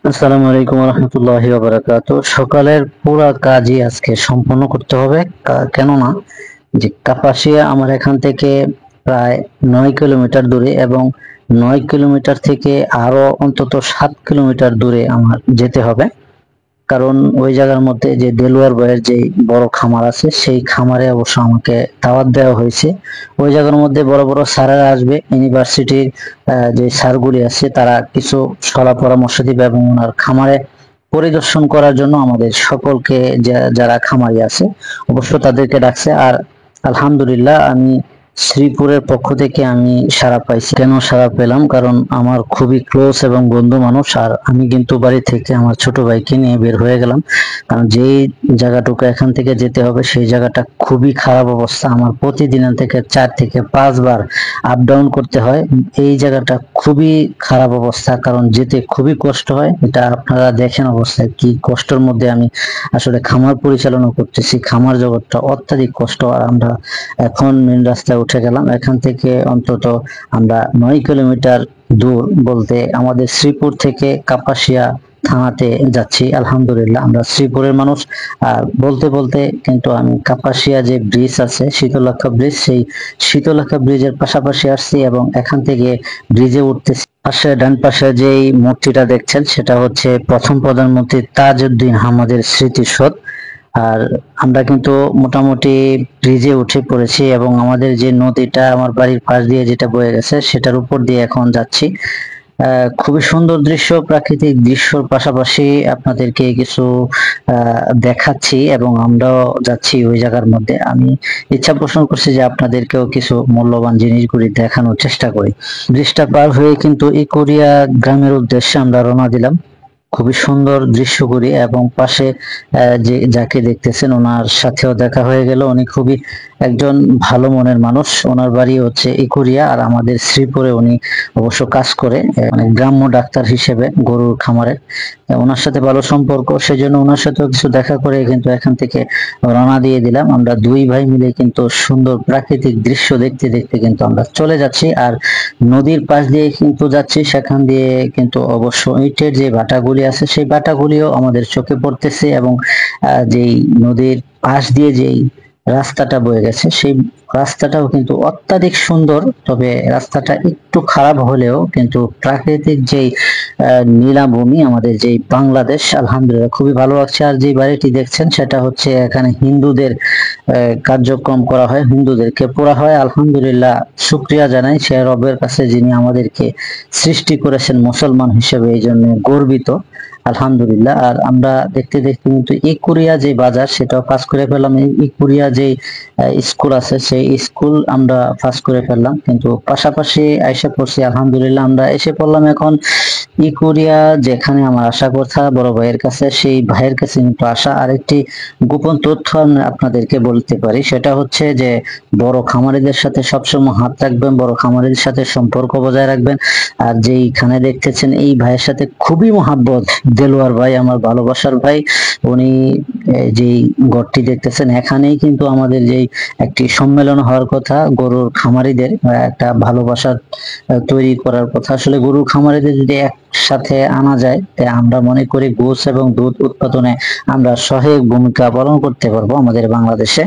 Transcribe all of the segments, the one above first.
আসসালামু আলাইকুম রহমতুল্লাহি ওয়া বারাকাতুহু। সকালের পুরা কাজই আজকে সম্পন্ন করতে হবে, কেননা যে কাপাসিয়া আমার এখান থেকে প্রায় 9 কিলোমিটার দূরে, এবং 9 কিলোমিটার থেকে আরো অন্তত 7 কিলোমিটার দূরে আমার যেতে হবে। কারণ ওই জায়গার মধ্যে যে দেলোয়ার ভাইয়ের যে বড় খামার আছে, সেই খামারে অবশ্য আমাকে দাওয়াত দেওয়া হয়েছে। ওই জায়গার মধ্যে বড় বড় স্যারেরা আসবে, ইউনিভার্সিটির যে স্যারগুলি আছে তারা কিছু সলা পরামর্শ দিবে, এবং ওনার খামারে পরিদর্শন করার জন্য আমাদের সকলকে, যারা খামারি আছে অবশ্য তাদেরকে ডাকছে। আর আলহামদুলিল্লাহ, আমি শ্রীপুরের পক্ষ থেকে আমি সাড়া পাইছি। কেন সাড়া পেলাম? কারণ আমার খুবই ক্লোজ এবং বন্ধু মানুষ, আর আমি কিন্তু বাড়ি থেকে আমার ছোট ভাইকে নিয়ে বের হয়ে গেলাম। কারণ যেই জায়গাটুকু এখান থেকে যেতে হবে সেই জায়গাটা খুবই খারাপ অবস্থা। আমার প্রতিদিন থেকে 4 থেকে 5 বার আপ ডাউন করতে হয়। এই জায়গাটা খুবই খারাপ অবস্থা, কারণ যেতে খুবই কষ্ট হয়। এটা আপনারা দেখেন অবস্থায় কি কষ্টের মধ্যে আমি আসলে খামার পরিচালনা করতেছি। খামার জগৎটা অত্যাধিক কষ্ট। আর আমরা এখন মেন রাস্তায় উঠে গেলাম। এখান থেকে অন্তত আমরা 9 কিলোমিটার দূর, বলতে আমাদের শ্রীপুর থেকে কাপাসিয়া থানাতে যাচ্ছি। আলহামদুলিল্লাহ, আমরা শ্রীপুরের মানুষ। আর বলতে বলতে কিন্তু আমি কাপাসিয়া যে ব্রিজ আছে, শীতলক্ষ্যা ব্রিজ, সেই শীতলক্ষ্যা ব্রিজের পাশাপাশি আসছি, এবং এখান থেকে ব্রিজে উঠতেছি। পাশে ডান পাশে যেই মূর্তিটা দেখছেন সেটা হচ্ছে প্রথম প্রধানমন্ত্রী তাজউদ্দিন আহমদের স্মৃতিসৌধ। আর আমরা কিন্তু মোটামুটি ব্রিজে উঠে পড়েছি, এবং আমাদের যে নদীটা আমার বাড়ির পাশ দিয়ে যেটা বয়ে গেছে সেটার উপর দিয়ে এখন যাচ্ছি। খুবই সুন্দর দৃশ্য, প্রাকৃতিক দৃশ্যর পাশাপাশি আপনাদেরকে কিছু দেখাচ্ছি, এবং আমরাও যাচ্ছি ওই জায়গার মধ্যে। আমি ইচ্ছা পোষণ করছি যে আপনাদেরকেও কিছু মূল্যবান জিনিসগুলি দেখানোর চেষ্টা করি। ব্রিজটা পার হয়ে কিন্তু ইকুরিয়া গ্রামের উদ্দেশ্যে আমরা রওনা দিলাম। খুবই সুন্দর দৃশ্যগুলি, এবং পাশে যে যাকে দেখতেছেন ওনার সাথেও দেখা হয়ে গেল। উনি খুবই একজন ভালো মনের মানুষ। ওনার বাড়ি হচ্ছে ইকুরিয়া, আর আমাদের শ্রীপুরে উনি অবশ্য কাজ করে, মানে গ্রাম্য ডাক্তার হিসেবে গরুর খামারে। ওনার সাথে ভালো সম্পর্ক, সেজন্য ওনার সাথেও কিছু দেখা করে কিন্তু এখান থেকে রওনা দিয়ে দিলাম। আমরা দুই ভাই মিলে কিন্তু সুন্দর প্রাকৃতিক দৃশ্য দেখতে দেখতে কিন্তু আমরা চলে যাচ্ছি। আর নদীর পাশ দিয়ে কিন্তু যাচ্ছি, সেখান দিয়ে কিন্তু অবশ্য ইটের যে ভাটাগুলি আছে সেই ভাটাগুলিও আমাদের চোখে পড়তেছে, এবং যেই নদীর পাশ দিয়ে যেই রাস্তাটা বয়ে গেছে সেই রাস্তাটাও কিন্তু অত্যাধিক সুন্দর। তবে রাস্তাটা একটু খারাপ হলেও কিন্তু প্রাকৃতিক যেই নীলাভূমি, আমাদের যেই বাংলাদেশ, আলহামদুলিল্লাহ খুবই ভালো লাগছে। আর যে বাড়িটি দেখছেন সেটা হচ্ছে এখানে হিন্দুদের কার্যক্রম করা হয়, হিন্দুদেরকে পোড়া হয়। আলহামদুলিল্লাহ, শুকরিয়া জানাই সে রবের কাছে যিনি আমাদেরকে সৃষ্টি করেছেন মুসলমান হিসেবে, এই জন্য গর্বিত। আলহামদুলিল্লাহ। আর আমরা দেখতে দেখতে কিন্তু ইকুরিয়া যে বাজার সেটাও পাস করে ফেললাম। ইকুরিয়া যে স্কুল আছে সেই স্কুল আমরা পাস করে ফেললাম, কিন্তু পাশাপাশি এসে পড়ছি। আলহামদুলিল্লাহ, আমরা এসে পড়লাম এখন ইকুরিয়া, যেখানে আমার আশা কথা বড় ভাইয়ের কাছে। সেই ভাইয়ের কাছে কিন্তু আসা আরেকটি গোপন তথ্য আমি আপনাদেরকে বলতে পারি, সেটা হচ্ছে যে বড় খামারিদের সাথে সবসময় হাত রাখবেন, বড় খামারিদের সাথে সম্পর্ক বজায় রাখবেন। আর যেইখানে দেখতেছেন এই ভাইয়ের সাথে খুবই মহাব্বত, দেলোয়ার ভাই আমার ভালোবাসার ভাই। উনি যেই ঘরটি দেখতেছেন এখানেই কিন্তু আমাদের যেই একটি সম্মেলন হওয়ার কথা, গরুর খামারিদের একটা ভালোবাসা তৈরি করার কথা। আসলে গরুর খামারিদের যদি একসাথে আনা যায়, তাই আমরা মনে করি গোশ এবং দুধ উৎপাদনে আমরা সহায়ক ভূমিকা পালন করতে পারবো আমাদের বাংলাদেশে।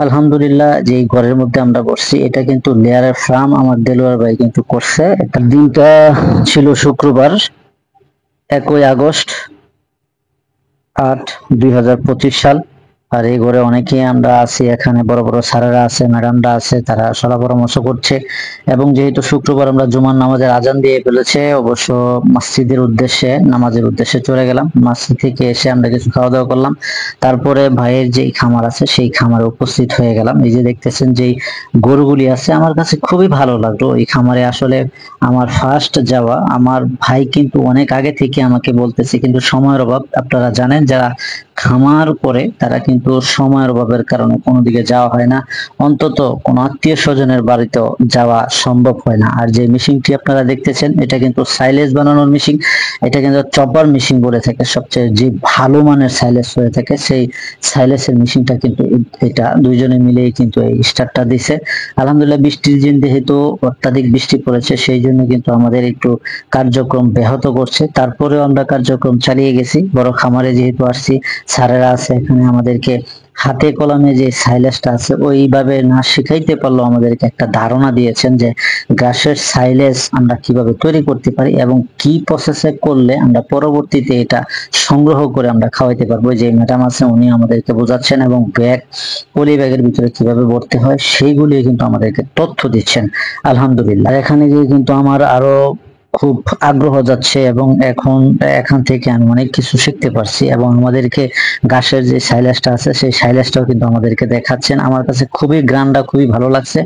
আলহামদুলিল্লাহ, যে ঘরের মধ্যে আমরা বসছি এটা কিন্তু লেয়ারের ফার্ম আমার দেলোয়ার ভাই কিন্তু করছে। একটা দিনটা ছিল শুক্রবার, 1 আগস্ট 8, 2025 সাল। আর এই ঘরে অনেকেই আমরা আছি, এখানে বড় বড় স্যারেরা আছে, ম্যাডামরা আছে, তারা সলা পরামর্শ করছে। এবং যেহেতু শুক্রবার আমরা জুমার নামাজের আজান দিয়ে ফেলেছে, অবশ্য মসজিদের উদ্দেশ্যে, নামাজের উদ্দেশ্যে চলে গেলাম। মসজিদ থেকে এসে আমরা কিছু খাওয়া দাওয়া করলাম, তারপরে ভাইয়ের যেই খামার আছে সেই খামারে উপস্থিত হয়ে গেলাম। এই যে দেখতেছেন যেই গরুগুলি আছে, আমার কাছে খুবই ভালো লাগলো এই খামারে। আসলে আমার ফার্স্ট যাওয়া, আমার ভাই কিন্তু অনেক আগে থেকে আমাকে বলতেছে, কিন্তু সময়ের অভাব। আপনারা জানেন যারা খামার করে তারা কিন্তু কিন্তু সময়ের অভাবের কারণে কোনো দিকে যাওয়া হয় না, অন্তত কোনো আত্মীয় স্বজনের বাড়িতেও যাওয়া সম্ভব হয় না। আর যে মেশিনটি আপনারা দেখতেছেন এটা কিন্তু সাইলেজ বানানোর মেশিন, এটা কিন্তু চপার মেশিন বলে থাকে, সবচেয়ে যে ভালো মানের সাইলেজ হয়ে থাকে সেই সাইলেসের মেশিনটা কিন্তু এটা দুইজনে মিলেই কিন্তু এই স্টার্টটা দিছে। আলহামদুলিল্লাহ বৃষ্টির দিন যেহেতু অত্যাধিক বৃষ্টি পড়েছে সেই জন্য কিন্তু আমাদের একটু কার্যক্রম ব্যাহত করছে, তারপরেও আমরা কার্যক্রম চালিয়ে গেছি। বড় খামারে যেহেতু আসছি, স্যারেরা আছে এখানে, আমাদেরকে হাতে কলমে যে সাইলেজটা আছে ওইভাবে না শিখাইতে পারলেও আমাদেরকে একটা ধারণা দিয়েছেন যে ঘাসের সাইলেজ আমরা কিভাবে তৈরি করতে পারি এবং কি প্রসেসে করলে আমরা পরবর্তীতে এটা সংগ্রহ করে আমরা খাওয়াইতে পারবো। যে ম্যাডাম আছে উনি আমাদেরকে বোঝাচ্ছেন এবং পলি ব্যাগের ভিতরে কিভাবে ভরতে হয় সেইগুলি কিন্তু আমাদেরকে তথ্য দিচ্ছেন। আলহামদুলিল্লাহ এখানে গিয়ে কিন্তু আমার আরো খুব আগ্রহ যাচ্ছে এবং এখান থেকে আমি অনেক কিছু শিখতে পারছি এবং আমাদেরকে ঘাসের যে সাইলেজটা আছে সেই সাইলেজটাও কিন্তু আমাদেরকে দেখাচ্ছেন। আমার কাছে খুবই গ্রানটা খুবই ভালো লাগছে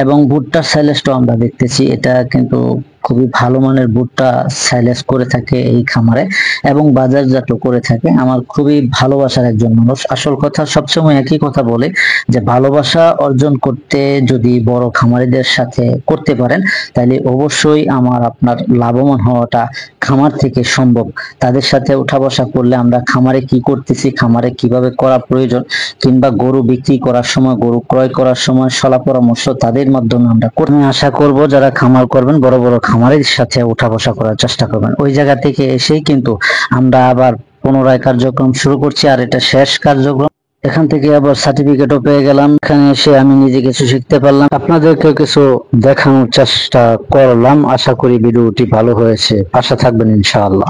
এবং ভুট্টার সাইলেজটাও আমরা দেখতেছি, এটা কিন্তু খুবই ভালো মানের ভুট্টা সাইলেজ করে থাকে এই খামারে এবং বাজারজাত করে থাকে। আমার খুবই ভালোবাসার একজন মানুষ। আসল কথা সবসময় একই কথা বলে যে ভালোবাসা অর্জন করতে যদি বড় খামারিদের সাথে করতে পারেন তাহলে অবশ্যই আপনার লাভবান হওয়াটা খামার থেকে সম্ভব। তাদের সাথে উঠা বসা করলে আমরা খামারে কি করতেছি, খামারে কিভাবে করা প্রয়োজন, কিংবা গরু বিক্রি করার সময়, গরু ক্রয় করার সময় সলা পরামর্শ তাদের মাধ্যমে আমরা করতে আশা করব যারা খামার করবেন বড় বড় খামারের সাথে উঠা বসা করার চেষ্টা করবেন। ওই জায়গা থেকে এসেই কিন্তু আমরা আবার পুনরায় কার্যক্রম শুরু করছি, আর এটা শেষ কার্যক্রম। এখান থেকে আবার সার্টিফিকেটও পেয়ে গেলাম। এখানে এসে আমি নিজে কিছু শিখতে পারলাম, আপনাদেরকে কিছু দেখানোর চেষ্টা করলাম। আশা করি ভিডিওটি ভালো হয়েছে, আশা থাকবেন ইনশাআল্লাহ।